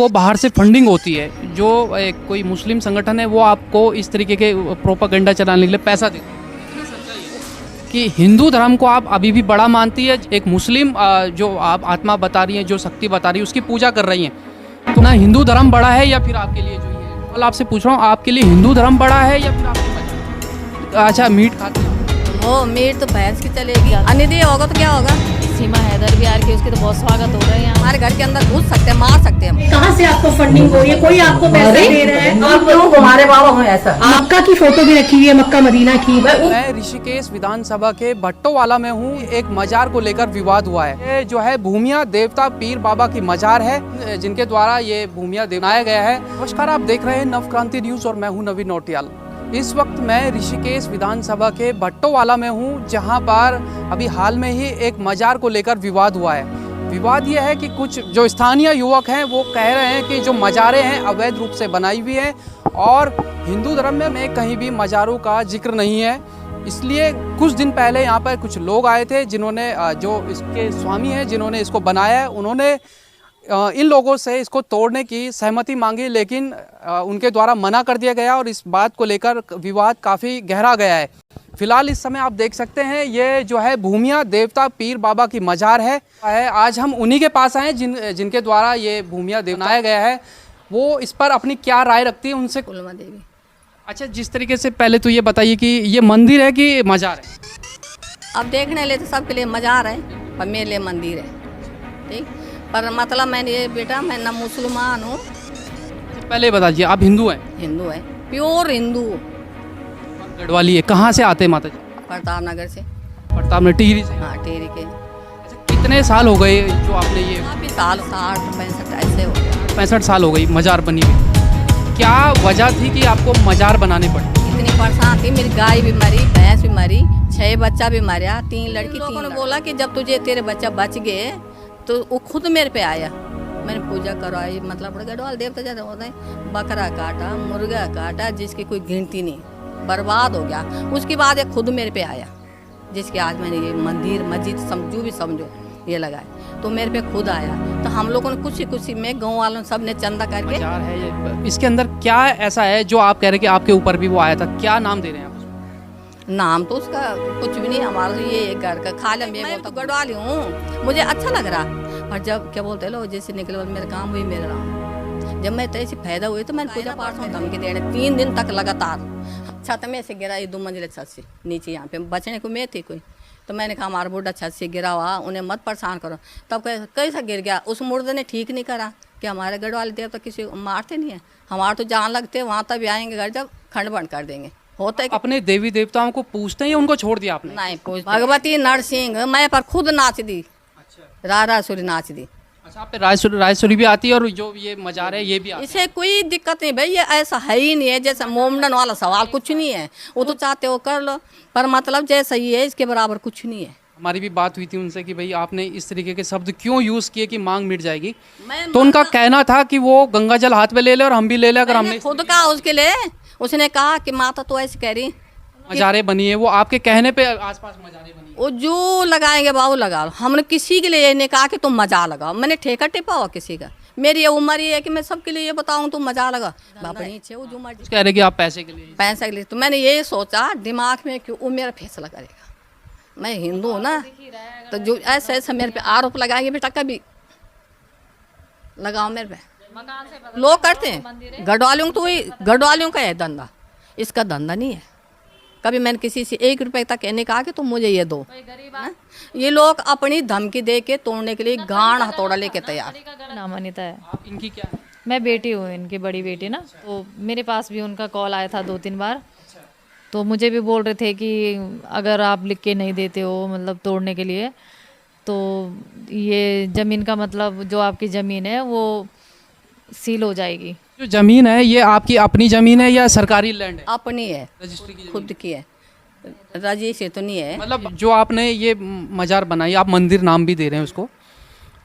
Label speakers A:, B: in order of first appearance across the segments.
A: आपको बाहर से फंडिंग होती है, जो कोई मुस्लिम संगठन है वो आपको इस तरीके के प्रोपागेंडा चलाने के लिए पैसा देते हैं कि हिंदू धर्म को आप अभी भी बड़ा मानती है। एक मुस्लिम जो आप आत्मा बता रही हैं, जो शक्ति बता रही है, उसकी पूजा कर रही हैं, तो ना हिंदू धर्म बड़ा है या फिर आपके लिए जो ये कल आपसे पूछ रहा हूँ, आपके लिए हिंदू धर्म बड़ा है या फिर आपके मजा? अच्छा, मीट खाते हैं
B: वो मीट तो भैंस की चलेगी, अनिदि होगा तो क्या होगा।
C: सीमा हैदर बिहार की, उसके तो बहुत स्वागत हो रहे हैं।
B: हमारे घर के अंदर घुस सकते हैं, मार सकते हैं।
D: कहाँ से आपको फंडिंग हो रही है? कोई आपको पैसा दे रहा है?
B: आप क्यों हमारे बाबा हो ऐसा?
D: मक्का की फोटो भी रखी हुई है, मक्का मदीना की।
A: मैं ऋषिकेश विधानसभा के भट्टोवाला में हूँ। एक मजार को लेकर विवाद हुआ है। ये जो है भूमिया देवता पीर बाबा की मजार है, जिनके द्वारा ये भूमिया बनाया गया है। नमस्कार, आप देख रहे हैं नवक्रांति न्यूज और मैं हूँ नवीन नौटियाल। इस वक्त मैं ऋषिकेश विधानसभा के भट्टोवाला में हूँ, जहाँ पर अभी हाल में ही एक मजार को लेकर विवाद हुआ है। विवाद यह है कि कुछ जो स्थानीय युवक हैं वो कह रहे हैं कि जो मजारें हैं अवैध रूप से बनाई हुई हैं और हिंदू धर्म में कहीं भी मजारों का जिक्र नहीं है। इसलिए कुछ दिन पहले यहाँ पर कुछ लोग आए थे, जिन्होंने जो इसके स्वामी हैं, जिन्होंने इसको बनाया है, उन्होंने इन लोगों से इसको तोड़ने की सहमति मांगी, लेकिन उनके द्वारा मना कर दिया गया और इस बात को लेकर विवाद काफ़ी गहरा गया है। फिलहाल इस समय आप देख सकते हैं ये जो है भूमिया देवता पीर बाबा की मजार है। आज हम उन्हीं के पास आए जिनके द्वारा ये भूमिया बनाया गया है। वो इस पर अपनी क्या राय रखती है, उनसे।
B: कुलमा देवी।
A: अच्छा, जिस तरीके से पहले तो ये बताइए कि ये मंदिर है कि मजार है?
B: अब देखने ले तो सबके लिए मजार है, पर मेरे लिए मंदिर है, ठीक। पर मतलब मैंने ये बेटा, मैं ना मुसलमान हूँ।
A: पहले बताइए, आप हिंदू हैं?
B: हिंदू है, प्योर हिंदू।
A: गढ़वाली है। कहाँ से आते हैं माता जी?
B: प्रताप नगर से।
A: प्रताप में टिहरी से।
B: हाँ, टेरी के।
A: अच्छा, कितने साल हो गए जो आपने ये?
B: काफी साल, 60 65 ऐसे हो गया।
A: 65 साल हो गई मजार बनी हुई। क्या वजह थी कि आपको मजार बनाने पड़े?
B: इतनी परेशान थी, मेरी गाय भी मरी, भैंस भी मरी, 6 बच्चा भी मरा, 3 लड़की। लोगों ने बोला कि जब तुझे तेरे बच्चा बच गए तो वो खुद मेरे पे आया। मैंने पूजा करवाई, मतलब गढ़वाल देवता जैसे होते हैं, बकरा काटा, मुर्गा काटा, जिसकी कोई गिनती नहीं, बर्बाद हो गया। उसके बाद ये खुद मेरे पे आया, जिसके आज मैंने ये मंदिर मस्जिद समझो भी समझो ये लगाए, तो मेरे पे खुद आया। तो हम लोगों ने कुछ में गाँव वालों सब ने चंदा करके।
A: मजार है ये, इसके अंदर क्या ऐसा है जो आप कह रहे हैं कि आपके ऊपर भी वो आया था? क्या नाम दे रहे हैं आप?
B: नाम तो उसका कुछ भी नहीं, हमारा तो ये घर का खाला। मैं तो गढ़वाली हूँ, मुझे अच्छा लग रहा। और जब क्या बोलते लो, जैसे निकले मेरा काम हुई मेरा राम, जब मैं तैसे फायदा हुई तो मैंने पूजा पाठ में धमकी देने 3 दिन तक लगातार। छत में से गिरा, ये 2 मंजिले छत से नीचे, यहाँ पे बचने को मैं थी कोई। तो मैंने कहा हमारा बूढ़ा छत से गिरा हुआ, उन्हें मत परेशान करो। तब कैसा गिर गया, उस मुर्दे ने ठीक नहीं करा कि हमारे गढ़वाली देवता किसी को मारते नहीं है, हमारे तो जान लगते वहाँ तब आएंगे घर, जब खंड बंद कर देंगे। होता है कि
A: अपने देवी देवताओं को पूछते हैं या उनको छोड़ दिया आपने?
B: नहीं पूछ। भगवती नरसिंह मैं पर खुद नाच दी। अच्छा। रारासुरी नाच दी।
A: अच्छा, आप पे रायसुरी भी आती है और जो ये मजार है ये भी आती है?
B: इसे कोई दिक्कत नहीं भाई, ये ऐसा है ही नहीं है जैसा मोमडन वाला सवाल, कुछ नहीं है। वो तो चाहते हो कर लो, पर मतलब जैसा ही है इसके बराबर कुछ नहीं है।
A: हमारी भी बात हुई थी उनसे कि भाई आपने इस तरीके के शब्द क्यों यूज किए कि मांग मिट जाएगी, तो उनका कहना था कि वो गंगा जल हाथ में ले ले और हम भी ले ले। अगर हमने
B: खुद कहा उसके लिए, उसने कहा कि माता तो ऐसे कह रही
A: मजारें बनी है, वो आपके कहने पे आसपास मजारें बनी है।
B: वो जो लगाएंगे बाबू लगा लो। हमने किसी के लिए ये नहीं कहा कि तुम मजा लगाओ, मैंने ठेका टिपा हुआ किसी का। मेरी ये उम्र ये है कि मैं सबके लिए ये बताऊं तुम मजा लगा। बाबा नीचे वो जो मर्जी
A: कह रहे कि आप पैसे के लिए।
B: पैसे के लिए तो मैंने ये सोचा दिमाग में कि वो मेरा फैसला करेगा। मैं हिंदू हूँ ना, तो जो ऐसे ऐसे मेरे पे आरोप लगाएंगे, बेटा कभी लगाओ मेरे पे। लोग करते हैं, गढ़वालियों तो वही गढ़वालियों का है धंधा, इसका धंधा नहीं है। कभी मैंने किसी से 1 रुपए तक नहीं कहा कि तुम मुझे ये दो। ये लोग अपनी धमकी दे के तोड़ने के लिए गांड हथौड़ा लेके तैयार।
C: नाम अनिता है।
A: आप इनकी क्या है?
C: मैं बेटी हूँ, इनकी बड़ी बेटी ना। तो मेरे पास भी उनका कॉल आया था 2-3 बार। तो मुझे भी बोल रहे थे कि अगर आप लिख के नहीं देते हो, मतलब तोड़ने के लिए, तो ये ज़मीन का मतलब जो आपकी ज़मीन है वो सील हो जाएगी।
A: जो ज़मीन है ये आपकी अपनी ज़मीन है या सरकारी लैंड है?
B: अपनी है,
A: रजिस्ट्री की
B: खुद की है, रजिस्ट्री तो नहीं है।
A: मतलब जो आपने ये मजार बनाई, आप मंदिर नाम भी दे रहे हैं उसको,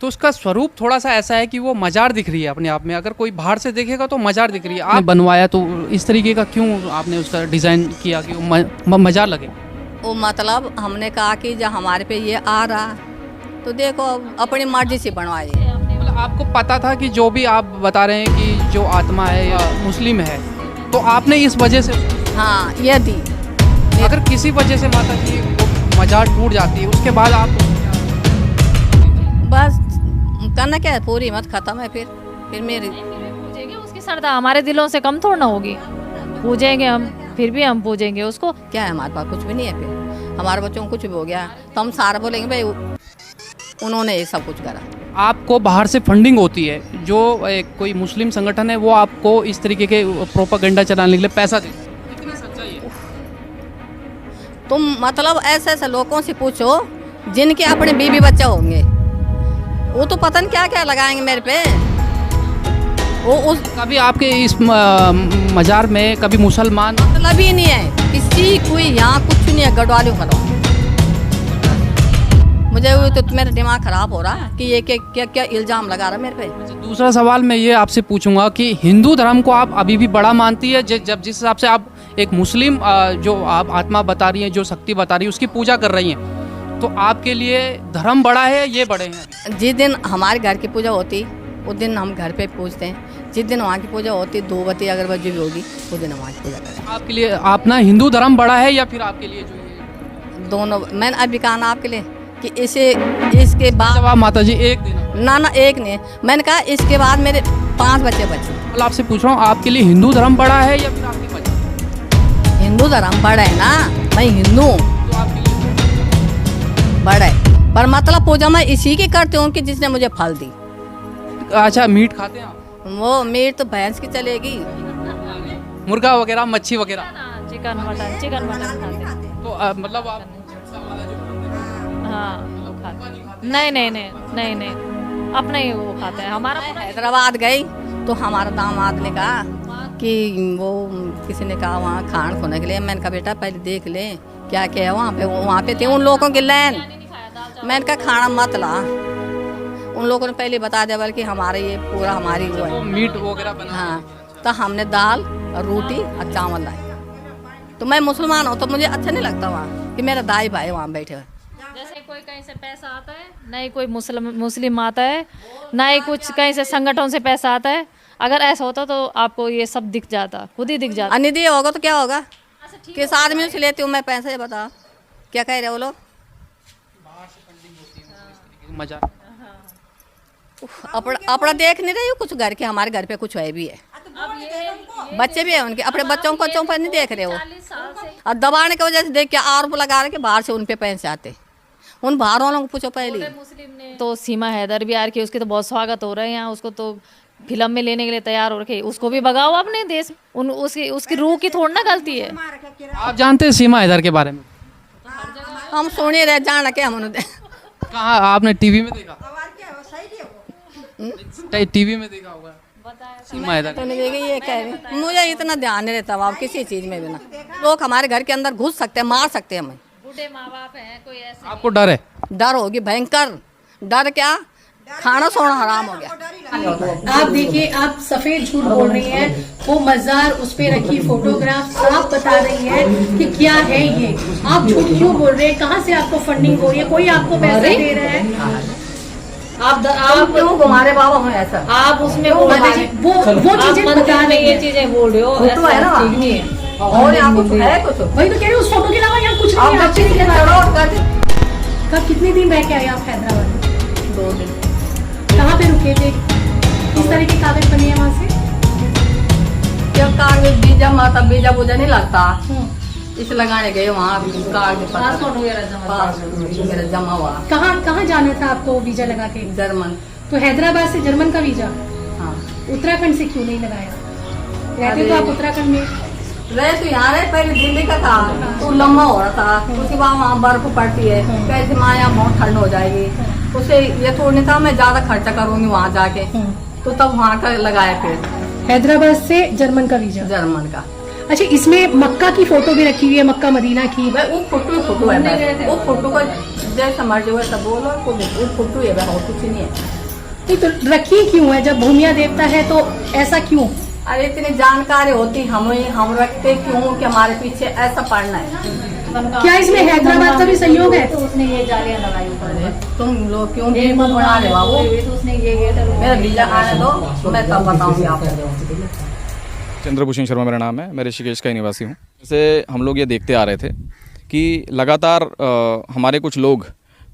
A: तो उसका स्वरूप थोड़ा सा ऐसा है कि वो मजार दिख रही है अपने आप में। अगर कोई बाहर से देखेगा तो मजार दिख रही है। आपने बनवाया तो इस तरीके का क्यों आपने उसका डिज़ाइन किया कि वो मजार लगे?
B: वो मतलब हमने कहा कि जब हमारे पे ये आ रहा तो देखो अपनी मर्जी से बनवाइए।
A: मतलब आपको पता था कि जो भी आप बता रहे हैं कि जो आत्मा है या मुस्लिम है, तो आपने इस वजह से,
B: हाँ ये थी।
A: अगर किसी वजह से माता जी वो मजार टूट जाती है उसके बाद आप
B: बस करना क्या है, पूरी मत खत्म है फिर मेरी
C: पूजेंगे उसकी श्रद्धा हमारे दिलों से कम थोड़ा ना होगी। पूजेंगे हम, फिर भी हम पूजेंगे उसको।
B: क्या है, हमारे पास कुछ भी नहीं है। फिर हमारे बच्चों को कुछ भी हो गया तो हम सारा बोलेंगे भाई उन्होंने ये सब कुछ करा।
A: आपको बाहर से फंडिंग होती है, जो एक कोई मुस्लिम संगठन है वो आपको इस तरीके के प्रोपागेंडा चलाने के लिए पैसा देते हैं, कितनी सच्चाई है?
B: तुम मतलब ऐसे ऐसे लोगों से पूछो जिनके अपने बीवी बच्चे होंगे, वो तो पता नहीं क्या क्या लगाएंगे मेरे पे। वो उस
A: कभी आपके इस मजार में कभी मुसलमान
B: मतलब ही नहीं है किसी कोई, यहाँ कुछ नहीं है। गढ़वाली खड़ा मुझे तो मेरा दिमाग खराब हो रहा है कि ये क्या क्या इल्जाम लगा रहा है मेरे पे।
A: दूसरा सवाल मैं ये आपसे पूछूंगा कि हिंदू धर्म को आप अभी भी बड़ा मानती है? जब जिस हिसाब से आप एक मुस्लिम जो आप आत्मा बता रही हैं, जो शक्ति बता रही है, उसकी पूजा कर रही हैं, तो आपके लिए धर्म बड़ा है ये बड़े हैं?
B: जिस दिन हमारे घर की पूजा होती उस दिन हम घर पे पूजते हैं। जिस दिन वहाँ की पूजा होती, 2 बजे अगरबत्ती भी होगी, उस दिन हम वहाँ की पूजा करते हैं।
A: आपके लिए अपना हिंदू धर्म बड़ा है या फिर आपके लिए जो ये
B: दोनों मैंने अभी कहा ना आपके लिए कि इसके बाद
A: जवाब माता जी एक दिन
B: ना एक नहीं, मैंने कहा इसके बाद मेरे 5 बच्चे बचे।
A: आपसे पूछ रहा हूँ, आपके लिए हिंदू धर्म बड़ा है या फिर आपके मजहब?
B: हिंदू धर्म बड़ा है ना, मैं हिंदू हूँ,
A: तो आपके लिए
B: बड़ा है। पर मतलब पूजा मैं इसी की करती हूँ कि जिसने मुझे फल दी।
A: अच्छा, मीट खाते हैं आप?
B: वो मीट तो भैंस की चलेगी,
A: मुर्गा वगैरह, मच्छी वगैरह?
C: चिकन मटन खाते हैं।
A: तो मतलब आप
C: हाँ वो खाते। नहीं, अपना ही वो खाते हैं। हमारा
B: हैदराबाद गई तो हमारा दामाद ने कहा कि वो किसी ने कहा वहाँ खाना खोने के लिए। मैंने कहा बेटा पहले देख ले क्या क्या है वहाँ पे थे उन लोगों की लाइन। मैंने कहा खाना मत ला, उन लोगों ने पहले बता दिया बल्कि हमारे ये पूरा हमारी वो है
A: मीट वगैरह बना।
B: हाँ, तो हमने दाल और रोटी और चावल लाए। तो मैं मुसलमान हूँ तो मुझे अच्छा नहीं लगता वहाँ कि मेरा दाई भाई वहाँ बैठे हुए।
C: जैसे कोई कहीं से पैसा आता है, ना ही कोई मुस्लिम आता है, ना ही कुछ कहीं से संगठन से पैसा आता है। अगर ऐसा होता तो आपको ये सब दिख जाता, खुद ही दिख जाता।
B: अनिधि होगा तो क्या होगा, किस आदमी से लेती हूँ मैं पैसे, ये बताओ क्या कह रहे हो लोग।
A: मजा
B: अपना देख नहीं रही हूँ, कुछ घर के हमारे घर पे कुछ है भी है, बच्चे भी है उनके, अपने बच्चों को पर नहीं देख रहे हो। और दबाने की वजह से देख के आरोप लगा रहे कि बाहर से उन पे पैसे आते। उन बाहर वालों को पूछो पहले।
C: मुस्लिम ने तो सीमा हैदर भी आ रही, उसकी तो बहुत स्वागत हो रहा है यहाँ, उसको तो फिल्म में लेने के लिए तैयार हो रखे। उसको भी भगाओ अपने देश। उसकी रूह की थोड़ी ना गलती है।
A: आप जानते हैं सीमा हैदर के बारे में?
B: हम सुने रहे, जान के हम
A: कहाँ? आपने टीवी में देखा? टीवी में देखा होगा सीमा हैदर।
B: तो नहीं देखे, ये कह रहे मुझे इतना ध्यान नहीं रहता अब किसी चीज में भी ना। लोग हमारे घर के अंदर घुस सकते हैं, मार सकते हैं हमें।
C: बूढ़े माँ बाप हैं, कोई ऐसे
A: आपको डर है?
B: डर होगी भयंकर। डर क्या, खाना सोना हराम हो गया।
D: आप देखिए, आप सफेद झूठ बोल रही हैं। वो मजार, उस पे रखी फोटोग्राफ साफ बता रही है कि क्या है ये। आप झूठ क्यों बोल रहे हैं? कहाँ से आपको फंडिंग हो रही है? कोई आपको पैसे दे रहा है? आप
B: क्यों हमारे बाबा हो ऐसा?
C: आप उसमें
D: वो चीजें बता रही
C: ये
D: है।
C: चीजें बोल रहे हो,
B: तो है ना,
C: ठीक नहीं है।
B: और यहाँ कुछ है कुछ।
D: वही तो कह रहे हैं, उस फोटो के अलावा यहाँ कुछ नहीं है। आपसे नहीं कहता। कब कितने दिन रह के आए आप हैदराबाद में?
B: 2 दिन।
D: कहाँ पे रुके थे? किस तरह के कागज बने हैं वहाँ से?
B: जब कागज बीजा माता बीजा बुजा नहीं लगता, इस लगाने गए वहाँ कागज
C: पासपोर्ट वगैरह
B: जमा हुआ।
D: कहाँ जाना था आपको वीजा लगा के?
B: जर्मन।
D: तो हैदराबाद से जर्मन का वीजा?
B: हाँ।
D: उत्तराखंड से क्यों नहीं लगाया? रहते तो आप उत्तराखंड में।
B: रहे तो यहाँ रहे, पहले दिल्ली का था तो लंबा हो रहा था, उसके बाद वहाँ बर्फ पड़ती है, कैसे माँ यहाँ बहुत ठंड हो जाएगी, उसे ये थोड़ी नहीं था मैं ज्यादा खर्चा करूंगी वहाँ जाके, तो तब वहाँ का लगाया फिर
D: हैदराबाद से जर्मन का वीजा।
B: जर्मन का।
D: अच्छा, इसमें मक्का की फोटो भी रखी हुई है, मक्का मदीना की।
B: वो फोटो है बस। वो फोटो को जैसा मर्जी वैसा बोलो, वो फोटो है और कुछ नहीं है।
D: नहीं तो रखी क्यों है? जब भूमिया देवता है तो ऐसा क्यों?
B: अरे इतनी जानकारी होती हम रखते क्यों कि हमारे पीछे ऐसा पढ़ना है।
D: क्या इसमें हैदराबाद का भी सहयोग है?
B: तो उसने ये जालियां लगाई ऊपर। तुम लोग क्यों गेट बना रहे हो बाबू? तो उसने ये गेट मेरा वीजा आने दो, मैं तब बताऊंगी आपको।
E: चंद्रभूषण शर्मा मेरा नाम है, मैं ऋषिकेश का ही निवासी हूँ। जैसे हम लोग ये देखते आ रहे थे कि लगातार हमारे कुछ लोग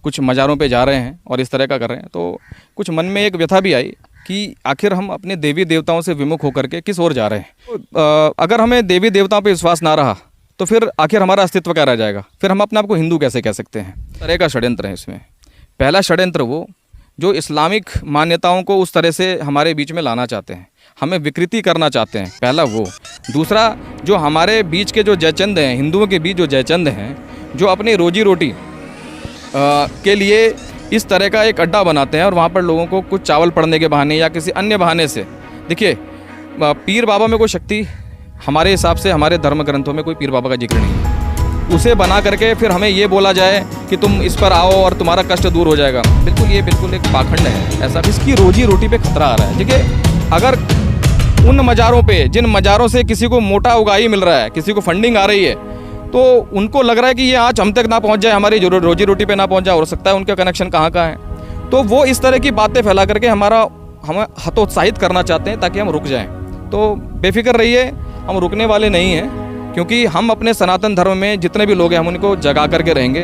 E: कुछ मज़ारों पे जा रहे हैं और इस तरह का कर रहे हैं, तो कुछ मन में एक व्यथा भी आई कि आखिर हम अपने देवी देवताओं से विमुख होकर के किस ओर जा रहे हैं। तो अगर हमें देवी देवताओं पे विश्वास ना रहा तो फिर आखिर हमारा अस्तित्व क्या रह जाएगा, फिर हम अपने आप को हिंदू कैसे कह सकते हैं। तरह का षड्यंत्र है इसमें। पहला षड्यंत्र वो जो इस्लामिक मान्यताओं को उस तरह से हमारे बीच में लाना चाहते हैं, हमें विकृति करना चाहते हैं, पहला वो। दूसरा, जो हमारे बीच के जो जयचंद हैं, हिंदुओं के बीच जो जयचंद हैं, जो अपनी रोजी रोटी के लिए इस तरह का एक अड्डा बनाते हैं और वहाँ पर लोगों को कुछ चावल पड़ने के बहाने या किसी अन्य बहाने से। देखिए, पीर बाबा में कोई शक्ति हमारे हिसाब से हमारे धर्म ग्रंथों में कोई पीर बाबा का जिक्र नहीं है। उसे बना करके फिर हमें ये बोला जाए कि तुम इस पर आओ और तुम्हारा कष्ट दूर हो जाएगा, ये बिल्कुल एक पाखंड है। ऐसा इसकी रोजी रोटी पे खतरा आ रहा है। देखिए, अगर उन मज़ारों पे, जिन मज़ारों से किसी को मोटा उगाही मिल रहा है, किसी को फंडिंग आ रही है, तो उनको लग रहा है कि ये आज हम तक ना पहुंच जाए, हमारी रोजी रोटी पे ना पहुंच जाए, हो सकता है उनका कनेक्शन कहाँ का है। तो वो इस तरह की बातें फैला करके हमें हतोत्साहित करना चाहते हैं ताकि हम रुक जाएं। तो बेफिक्र रहिए, हम रुकने वाले नहीं हैं, क्योंकि हम अपने सनातन धर्म में जितने भी लोग हैं हम उनको जगा करके रहेंगे।